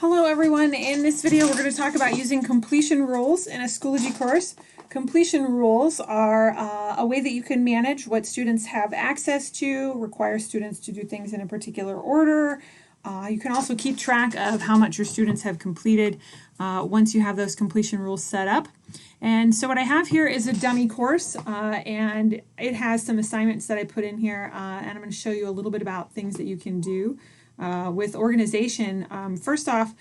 Hello everyone, in this video we're going to talk about using completion rules in a Schoology course. Completion rules are a way that you can manage what students have access to, require students to do things in a particular order. You can also keep track of how much your students have completed once you have those completion rules set up. And so what I have here is a dummy course and it has some assignments that I put in here and I'm going to show you a little bit about things that you can do. With organization, first off,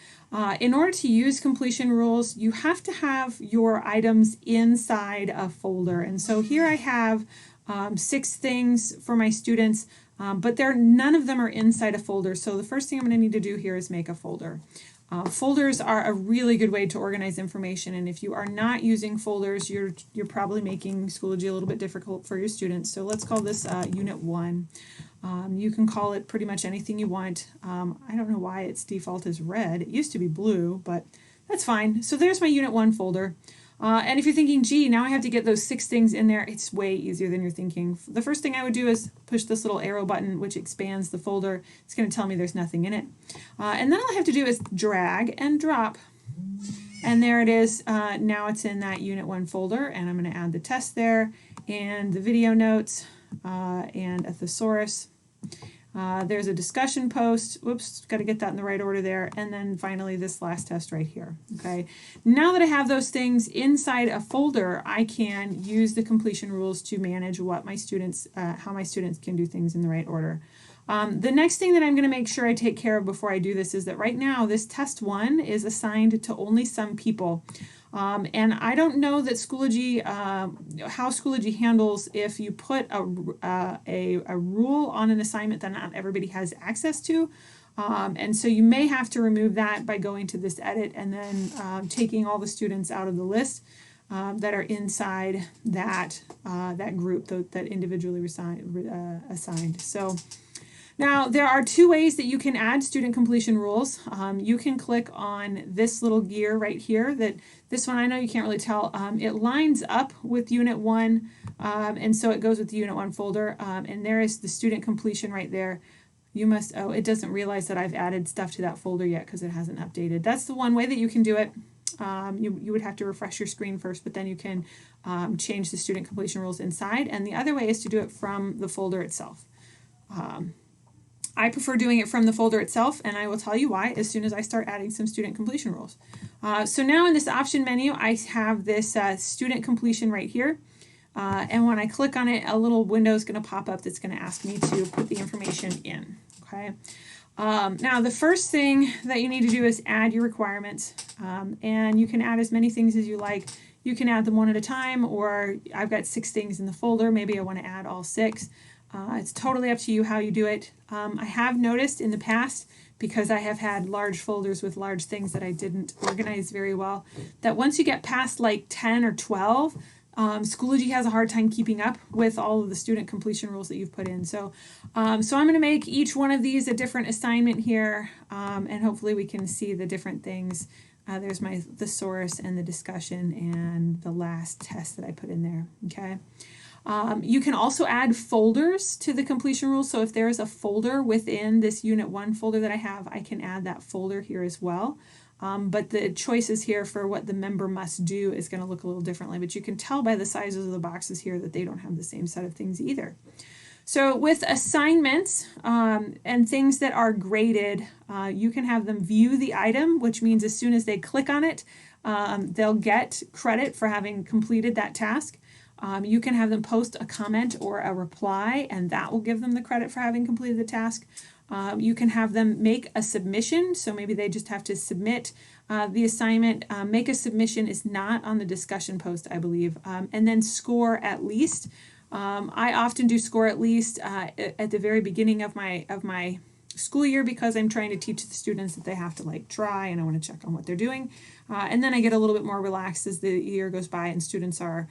in order to use completion rules, you have to have your items inside a folder. And so here I have 6 things for my students, but none of them are inside a folder. So the first thing I'm going to need to do here is make a folder. Folders are a really good way to organize information, and if you are not using folders, you're probably making Schoology a little bit difficult for your students. So let's call this Unit 1. You can call it pretty much anything you want. I don't know why its default is red. It used to be blue, but that's fine. So there's my Unit 1 folder. And if you're thinking, gee, now I have to get those 6 things in there, it's way easier than you're thinking. The first thing I would do is push this little arrow button, which expands the folder. It's going to tell me there's nothing in it. And then all I have to do is drag and drop. And there it is. Now it's in that Unit 1 folder, and I'm going to add the test there, and the video notes, and a thesaurus. There's a discussion post. Whoops, got to get that in the right order there. And then finally this last test right here. Okay. Now that I have those things inside a folder, I can use the completion rules to manage what my students, how my students can do things in the right order. The next thing that I'm going to make sure I take care of before I do this is that right now this test 1 is assigned to only some people. And I don't know that Schoology, how Schoology handles if you put a rule on an assignment that not everybody has access to. And so you may have to remove that by going to this edit and then taking all the students out of the list that are inside that, that group that individually assigned. So now, there are 2 ways that you can add student completion rules. You can click on this little gear right here. This one, I know you can't really tell. It lines up with Unit 1, and so it goes with the Unit 1 folder. And there is the student completion right there. You must, oh, it doesn't realize that I've added stuff to that folder yet because it hasn't updated. That's the one way that you can do it. You would have to refresh your screen first, but then you can change the student completion rules inside. And the other way is to do it from the folder itself. I prefer doing it from the folder itself, and I will tell you why as soon as I start adding some student completion rules. So now in this option menu, I have this student completion right here. And when I click on it, a little window is going to pop up that's going to ask me to put the information in. Okay. Now the first thing that you need to do is add your requirements, and you can add as many things as you like. You can add them one at a time, or I've got 6 things in the folder. Maybe I want to add all 6. It's totally up to you how you do it. I have noticed in the past, because I have had large folders with large things that I didn't organize very well, that once you get past like 10 or 12, Schoology has a hard time keeping up with all of the student completion rules that you've put in. So, I'm going to make each one of these a different assignment here, and hopefully we can see the different things. There's my thesaurus and the discussion and the last test that I put in there. Okay. You can also add folders to the completion rules. So if there is a folder within this Unit 1 folder that I have, I can add that folder here as well. But the choices here for what the member must do is going to look a little differently. But you can tell by the sizes of the boxes here that they don't have the same set of things either. So with assignments and things that are graded, you can have them view the item, which means as soon as they click on it, they'll get credit for having completed that task. You can have them post a comment or a reply, and that will give them the credit for having completed the task. You can have them make a submission, so maybe they just have to submit the assignment. Make a submission is not on the discussion post, I believe, and then score at least. I often do score at least at the very beginning of my school year because I'm trying to teach the students that they have to like try, and I want to check on what they're doing. And then I get a little bit more relaxed as the year goes by and students are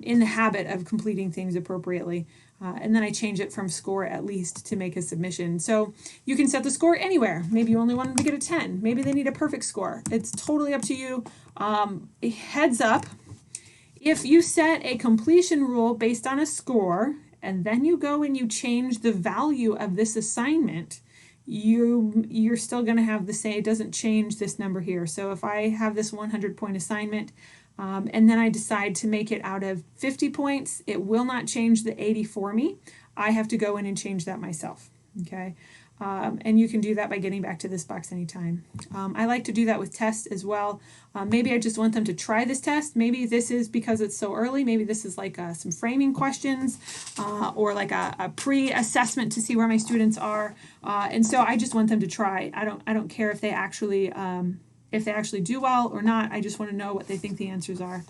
in the habit of completing things appropriately. And then I change it from score at least to make a submission. So you can set the score anywhere. Maybe you only want them to get a 10. Maybe they need a perfect score. It's totally up to you. Heads up, if you set a completion rule based on a score, and then you go and you change the value of this assignment, you're still going to have the same, it doesn't change this number here. So if I have this 100-point assignment, and then I decide to make it out of 50 points, it will not change the 80 for me. I have to go in and change that myself, okay? And you can do that by getting back to this box anytime. I like to do that with tests as well. Maybe I just want them to try this test. Maybe this is because it's so early. Maybe this is like some framing questions or like a pre-assessment to see where my students are. And so I just want them to try. I don't care if they actually do well or not. I just want to know what they think the answers are.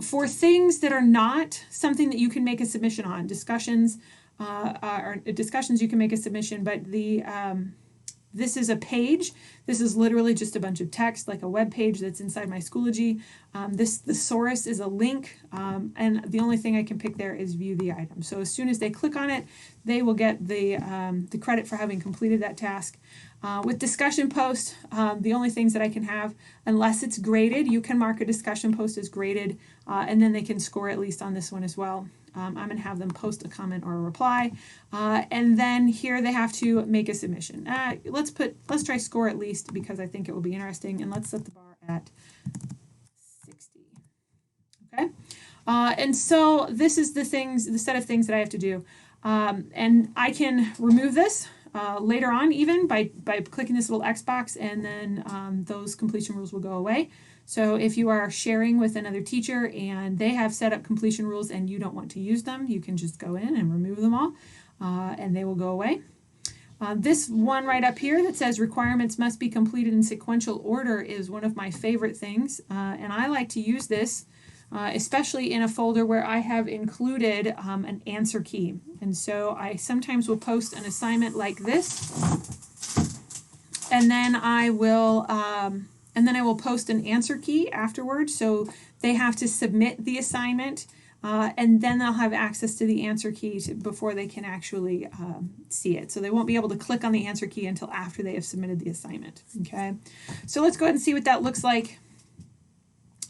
For things that are not something that you can make a submission on, discussions you can make a submission, but this is a page. This is literally just a bunch of text, like a web page that's inside my Schoology. The source is a link, and the only thing I can pick there is view the item. So as soon as they click on it, they will get the credit for having completed that task. With discussion post, the only things that I can have, unless it's graded, you can mark a discussion post as graded, and then they can score at least on this one as well. I'm going to have them post a comment or a reply, and then here they have to make a submission. Let's try score at least, because I think it will be interesting, and let's set the bar at 60. Okay, and so this is the set of things that I have to do, and I can remove this later on, even by clicking this little X box, and then those completion rules will go away. So if you are sharing with another teacher and they have set up completion rules and you don't want to use them, you can just go in and remove them all, and they will go away. This one right up here that says requirements must be completed in sequential order is one of my favorite things, and I like to use this especially in a folder where I have included an answer key. And so I sometimes will post an assignment like this, and then I will post an answer key afterwards. So they have to submit the assignment, and then they'll have access to the answer key before they can actually see it. So they won't be able to click on the answer key until after they have submitted the assignment. Okay, so let's go ahead and see what that looks like.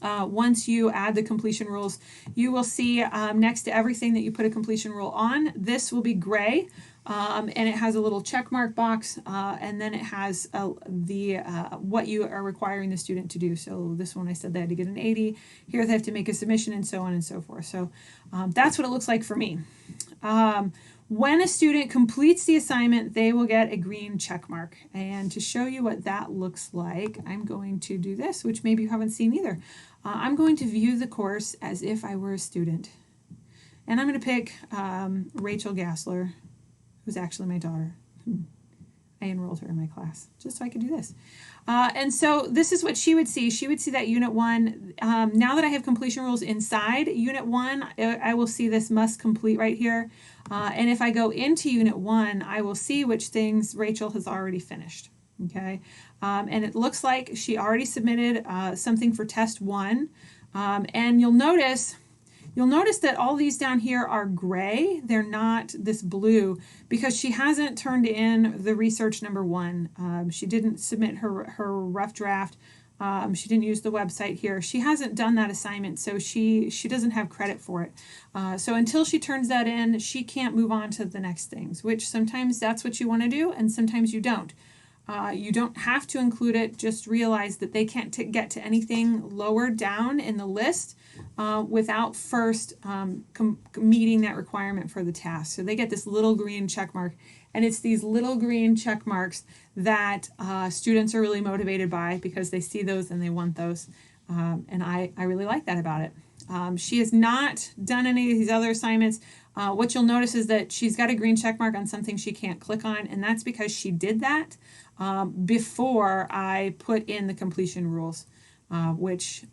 Once you add the completion rules, you will see next to everything that you put a completion rule on, this will be gray, and it has a little check mark box, and then it has what you are requiring the student to do. So this one I said they had to get an 80, here they have to make a submission, and so on and so forth. So that's what it looks like for me. When a student completes the assignment, they will get a green check mark. And to show you what that looks like, I'm going to do this, which maybe you haven't seen either. I'm going to view the course as if I were a student. And I'm going to pick Rachel Gastler, who's actually my daughter. I enrolled her in my class just so I could do this. And so this is what she would see. She would see that Unit 1. Now that I have completion rules inside Unit 1, I will see this must complete right here. And if I go into Unit 1, I will see which things Rachel has already finished. Okay, and it looks like she already submitted something for Test 1. And you'll notice that all these down here are gray. They're not this blue because she hasn't turned in the research number 1. She didn't submit her rough draft. She didn't use the website here. She hasn't done that assignment, so she doesn't have credit for it. So until she turns that in, she can't move on to the next things, which sometimes that's what you want to do and sometimes you don't. You don't have to include it. Just realize that they can't get to anything lower down in the list without first meeting that requirement for the task. So they get this little green check mark, and it's these little green check marks that students are really motivated by because they see those and they want those. And I really like that about it. She has not done any of these other assignments. What you'll notice is that she's got a green check mark on something she can't click on, and that's because she did that before I put in the completion rules, which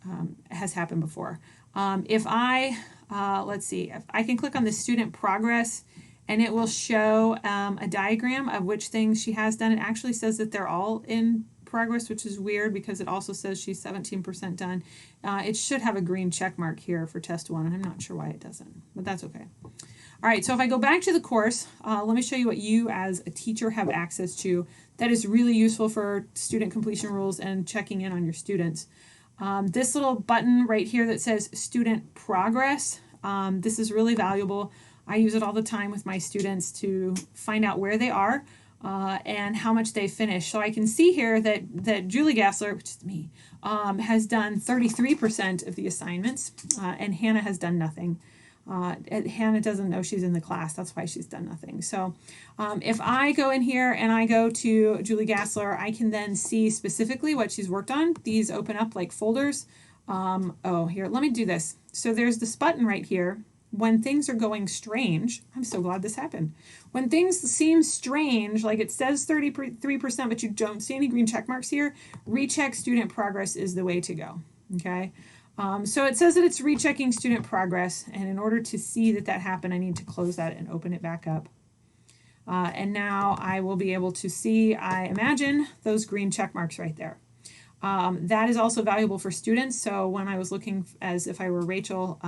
has happened before. If I, let's see, if I can click on the student progress, and it will show a diagram of which things she has done. It actually says that they're all in progress, which is weird because it also says she's 17% done. It should have a green check mark here for Test 1, and I'm not sure why it doesn't, but that's okay. All right, so if I go back to the course, let me show you what you as a teacher have access to that is really useful for student completion rules and checking in on your students. This little button right here that says Student Progress, this is really valuable. I use it all the time with my students to find out where they are. and how much they finished. So I can see here that Julie Gastler, which is me, has done 33% of the assignments, and Hannah has done nothing. Hannah doesn't know she's in the class. That's why she's done nothing. So if I go in here and I go to Julie Gastler, I can then see specifically what she's worked on. These open up like folders. Here, let me do this. So there's this button right here. When things are going strange, I'm so glad this happened. When things seem strange, like it says 33%, but you don't see any green check marks here, recheck student progress is the way to go, okay? So it says that it's rechecking student progress, and in order to see that happened, I need to close that and open it back up. And now I will be able to see, I imagine, those green check marks right there. That is also valuable for students. So when I was looking as if I were Rachel,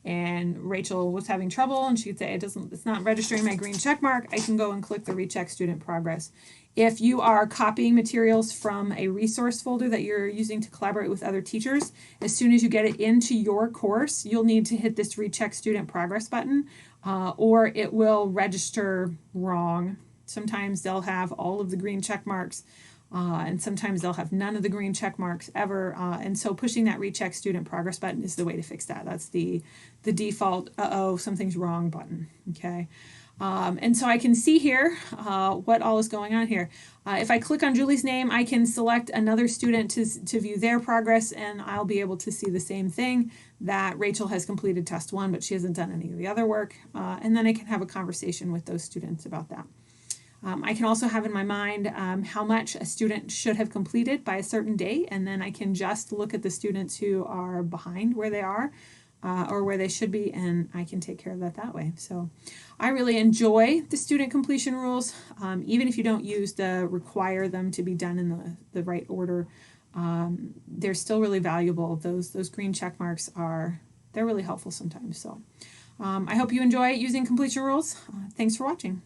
and Rachel was having trouble and she'd say it's not registering my green check mark, I can go and click the recheck student progress. If you are copying materials from a resource folder that you're using to collaborate with other teachers, as soon as you get it into your course, you'll need to hit this recheck student progress button, or it will register wrong. Sometimes they'll have all of the green check marks, and sometimes they'll have none of the green check marks ever, and so pushing that recheck student progress button is the way to fix that. That's the default something's wrong button, okay? And so I can see here what all is going on here. If I click on Julie's name, I can select another student to view their progress, and I'll be able to see the same thing, that Rachel has completed test 1, but she hasn't done any of the other work, and then I can have a conversation with those students about that. I can also have in my mind how much a student should have completed by a certain date, and then I can just look at the students who are behind where they are or where they should be, and I can take care of that way. So I really enjoy the student completion rules, even if you don't require them to be done in the right order. They're still really valuable. Those green check marks they're really helpful sometimes. So I hope you enjoy using completion rules. Thanks for watching.